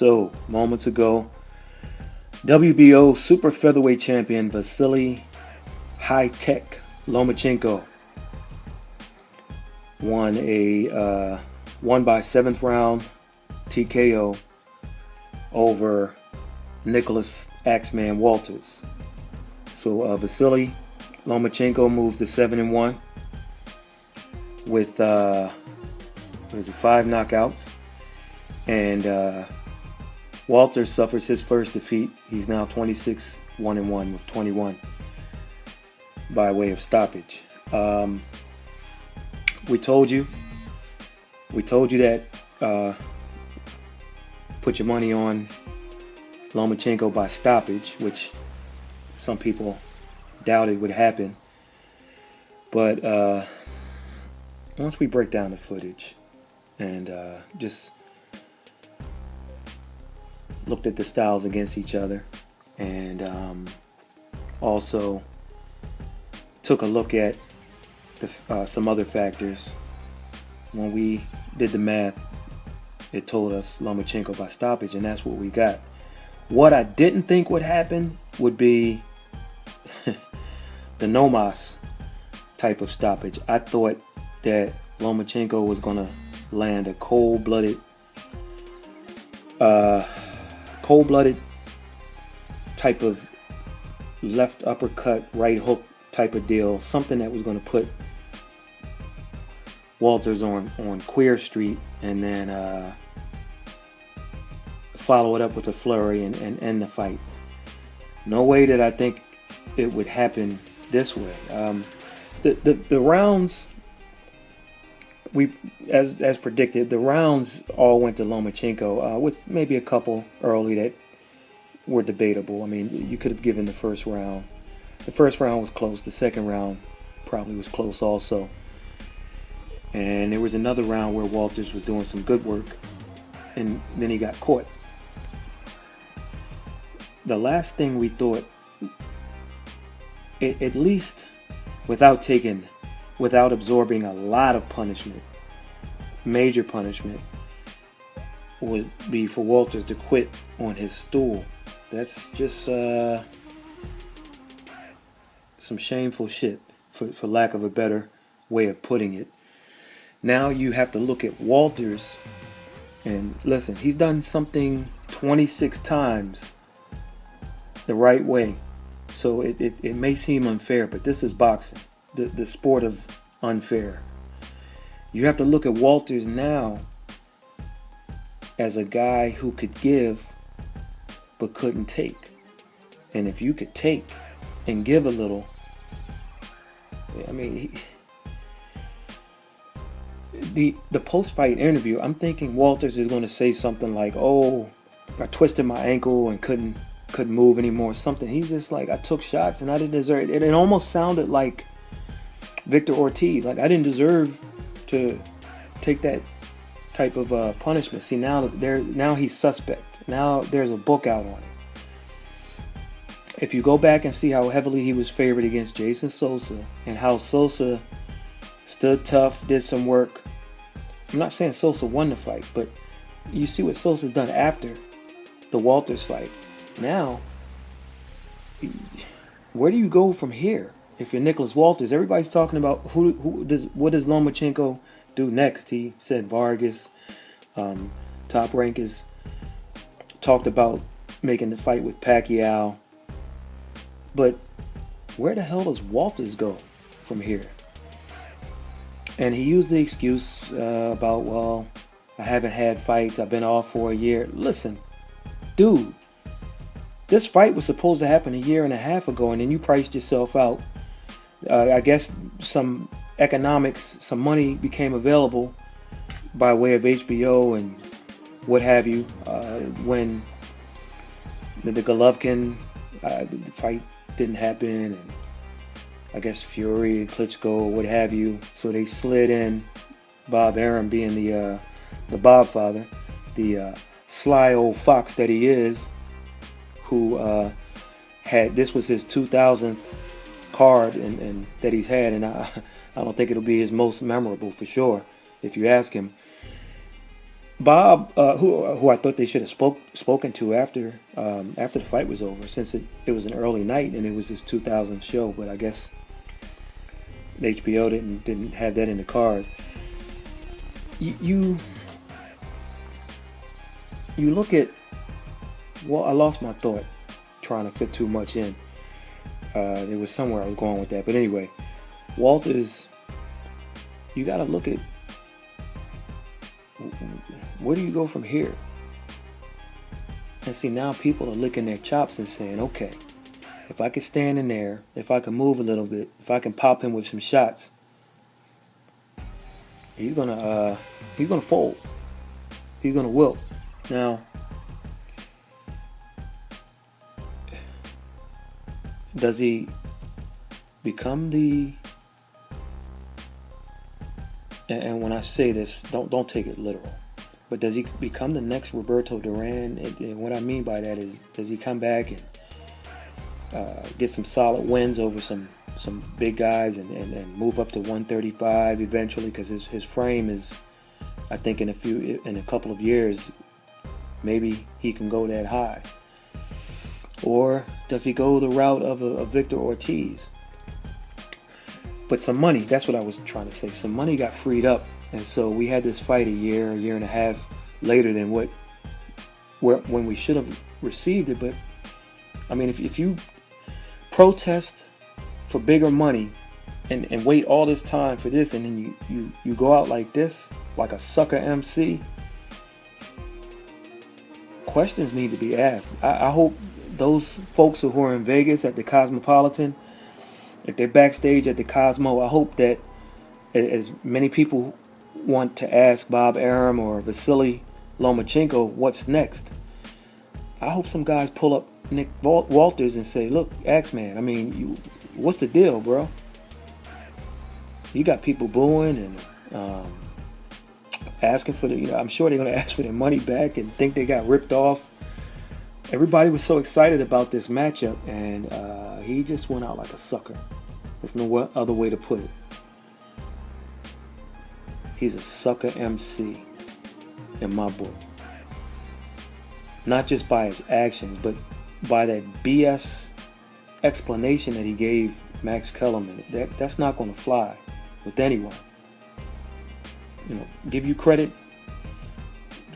So, moments ago, WBO super featherweight champion Vasyl High-Tech Lomachenko won by 7th round TKO over Nicholas Axeman Walters. So Vasyl Lomachenko moves to 7-1 with 5 knockouts, and Walters suffers his first defeat. He's now 26-1-1 with 21 by way of stoppage. We told you that put your money on Lomachenko by stoppage, which some people doubted would happen. But once we break down the footage and just looked at the styles against each other, and also took a look at some other factors. When we did the math, it told us Lomachenko by stoppage, and that's what we got. What I didn't think would happen would be the Nomos type of stoppage. I thought that Lomachenko was going to land a cold-blooded type of left uppercut, right hook type of deal, something that was going to put Walters on Queer Street, and then follow it up with a flurry and end the fight. No way did I think it would happen this way. The rounds, as predicted, the rounds all went to Lomachenko, with maybe a couple early that were debatable. I mean, you could have given the first round. The first round was close. The second round probably was close also. And there was another round where Walters was doing some good work, and then he got caught. The last thing we thought, at least without absorbing a lot of punishment, major punishment, would be for Walters to quit on his stool. That's just some shameful shit, for lack of a better way of putting it. Now you have to look at Walters, and listen, he's done something 26 times the right way. So it may seem unfair, but this is boxing, the sport of unfair. You have to look at Walters now as a guy who could give but couldn't take. And if you could take and give a little, I mean, the post-fight interview, I'm thinking Walters is going to say something like, "Oh, I twisted my ankle and couldn't move anymore," something. He's just like, "I took shots and I didn't deserve it." It almost sounded like Victor Ortiz, like I didn't deserve to take that type of punishment. See, now he's suspect. Now there's a book out on it. If you go back and see how heavily he was favored against Jason Sosa, and how Sosa stood tough, did some work. I'm not saying Sosa won the fight, but you see what Sosa's done after the Walters fight. Now, where do you go from here if you're Nicholas Walters? Everybody's talking about what does Lomachenko do next? He said Vargas, Top Rank is talked about making the fight with Pacquiao. But where the hell does Walters go from here? And he used the excuse about, well, I haven't had fights. I've been off for a year. Listen, dude, this fight was supposed to happen a year and a half ago, and then you priced yourself out. I guess some economics, some money became available by way of HBO and what have you, when the Golovkin the fight didn't happen, and I guess Fury and Klitschko, what have you. So they slid in Bob Arum, being the Bobfather, the sly old fox that he is, who this was his 2000th card and that he's had, and I don't think it'll be his most memorable for sure, if you ask him. Bob, who I thought they should have spoken to after the fight was over, since it was an early night and it was his 2000 show, but I guess HBO didn't have that in the cards. You look at, well, I lost my thought trying to fit too much in. There was somewhere I was going with that, but anyway, Walters, you got to look at, where do you go from here? And see, now people are licking their chops and saying, okay, if I can stand in there, if I can move a little bit, if I can pop him with some shots, he's gonna fold. He's gonna wilt. Now, does he become the? And when I say this, don't take it literal. But does he become the next Roberto Duran? And what I mean by that is, does he come back and get some solid wins over some big guys and move up to 135 eventually? Because his frame is, I think in a couple of years, maybe he can go that high. Or does he go the route of a Victor Ortiz? But some money, that's what I was trying to say. Some money got freed up. And so we had this fight a year and a half later than when we should have received it. But, I mean, if you protest for bigger money and wait all this time for this, and then you go out like this, like a sucker MC, questions need to be asked. I hope those folks who are in Vegas at the Cosmopolitan, if they're backstage at the Cosmo, I hope that as many people want to ask Bob Arum or Vasyl Lomachenko what's next, I hope some guys pull up Nick Walters and say, look, Axeman, I mean, what's the deal, bro? You got people booing and asking for I'm sure they're going to ask for their money back and think they got ripped off. Everybody was so excited about this matchup, and he just went out like a sucker. There's no other way to put it. He's a sucker MC in my book. Not just by his actions, but by that BS explanation that he gave Max Kellerman. That's not going to fly with anyone. Give you credit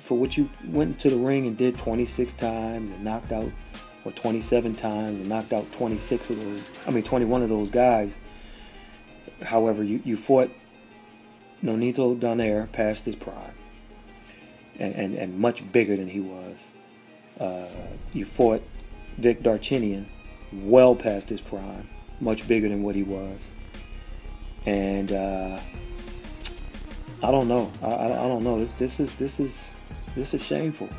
for what you went to the ring and did 26 times and knocked out, or 27 times and knocked out 21 of those guys. However, you fought Nonito Donaire past his prime and much bigger than he was. You fought Vic Darchinyan well past his prime, much bigger than what he was. And I don't know. I don't know. This is shameful.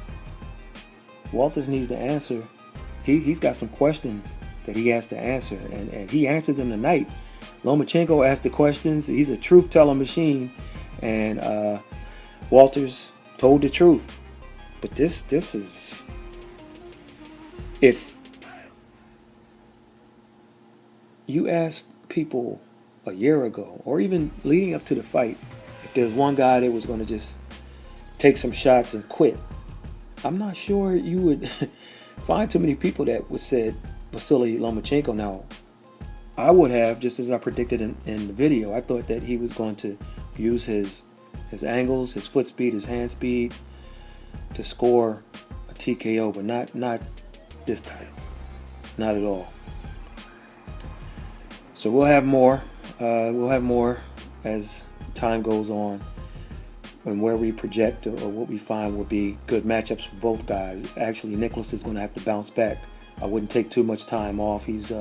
Walters needs to answer. He's got some questions that he has to answer, and he answered them tonight. Lomachenko asked the questions. He's a truth-telling machine, and Walters told the truth. But this is, if you asked people a year ago, or even leading up to the fight, if there's one guy that was going to just take some shots and quit, I'm not sure you would find too many people that would said Vasyl Lomachenko. Now, I would have, just as I predicted in the video. I thought that he was going to use his angles, his foot speed, his hand speed to score a TKO, but not this time. Not at all. So we'll have more. We'll have more as time goes on, and where we project or what we find will be good matchups for both guys. Actually, Nicholas is going to have to bounce back. I wouldn't take too much time off. He's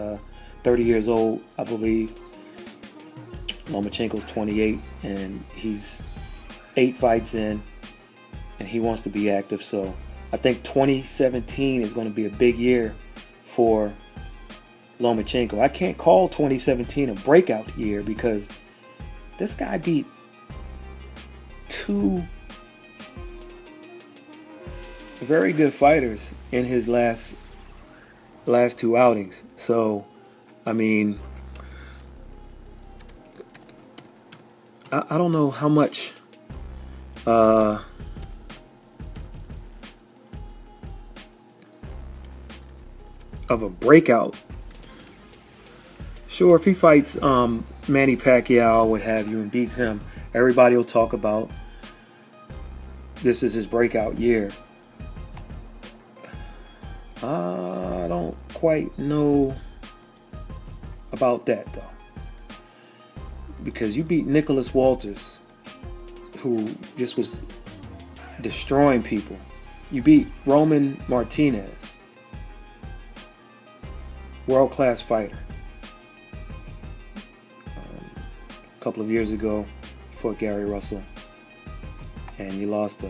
30 years old, I believe. Lomachenko's 28, and he's 8 fights in, and he wants to be active. So I think 2017 is going to be a big year for Lomachenko. I can't call 2017 a breakout year because this guy beat 2 very good fighters in his last 2 outings. So, I mean, I don't know how much of a breakout. Sure, if he fights Manny Pacquiao, what have you, and beats him, everybody will talk about this is his breakout year. I don't quite know about that though, because you beat Nicholas Walters, who just was destroying people. You beat Roman Martinez, world-class fighter. A couple of years ago, you fought Gary Russell, and you lost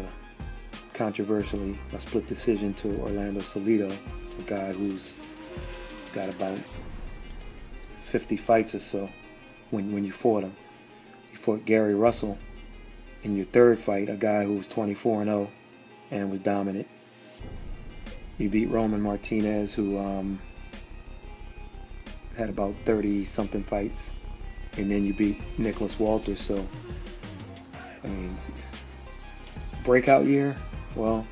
controversially a split decision to Orlando Salido, a guy who's got about 50 fights or so. When you fought him, you fought Gary Russell in your third fight, a guy who was 24-0 and was dominant. You beat Roman Martinez, who had about 30-something fights, and then you beat Nicholas Walters. So, I mean, breakout year? Well,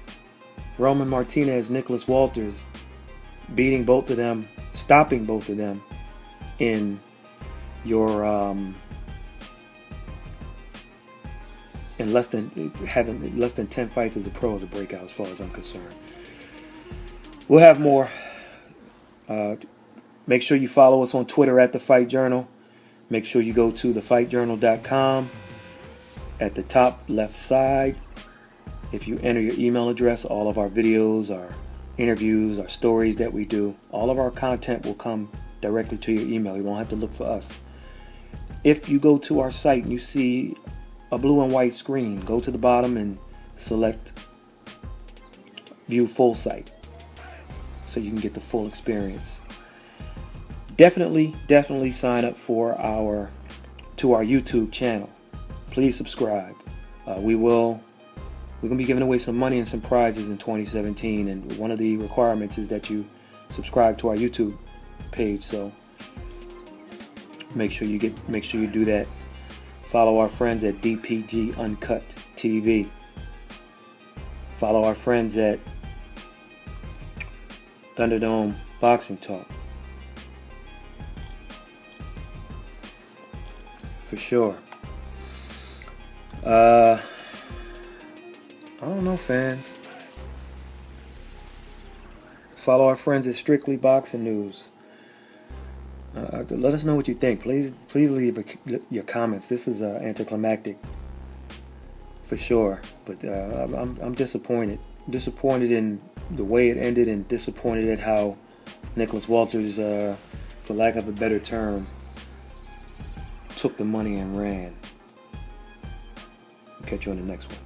Roman Martinez, Nicholas Walters, beating both of them, stopping both of them in your in less than 10 fights as a pro is a breakout as far as I'm concerned. We'll have more. Make sure you follow us on Twitter at The Fight Journal. Make sure you go to thefightjournal.com. At the top left side, if you enter your email address, all of our videos, our interviews, our stories that we do, all of our content will come directly to your email. You won't have to look for us. If you go to our site and you see a blue and white screen, go to the bottom and select View Full Site so you can get the full experience. Definitely sign up for our YouTube channel. Please subscribe. We're going to be giving away some money and some prizes in 2017, and one of the requirements is that you subscribe to our YouTube page. So make sure you do that. Follow our friends at DPG Uncut TV. Follow our friends at Thunderdome Boxing Talk. For sure. I don't know, fans. Follow our friends at Strictly Boxing News. Let us know what you think. Please leave your comments. This is anticlimactic, for sure. But I'm disappointed. Disappointed in the way it ended, and disappointed at how Nicholas Walters, for lack of a better term, took the money and ran. I'll catch you on the next one.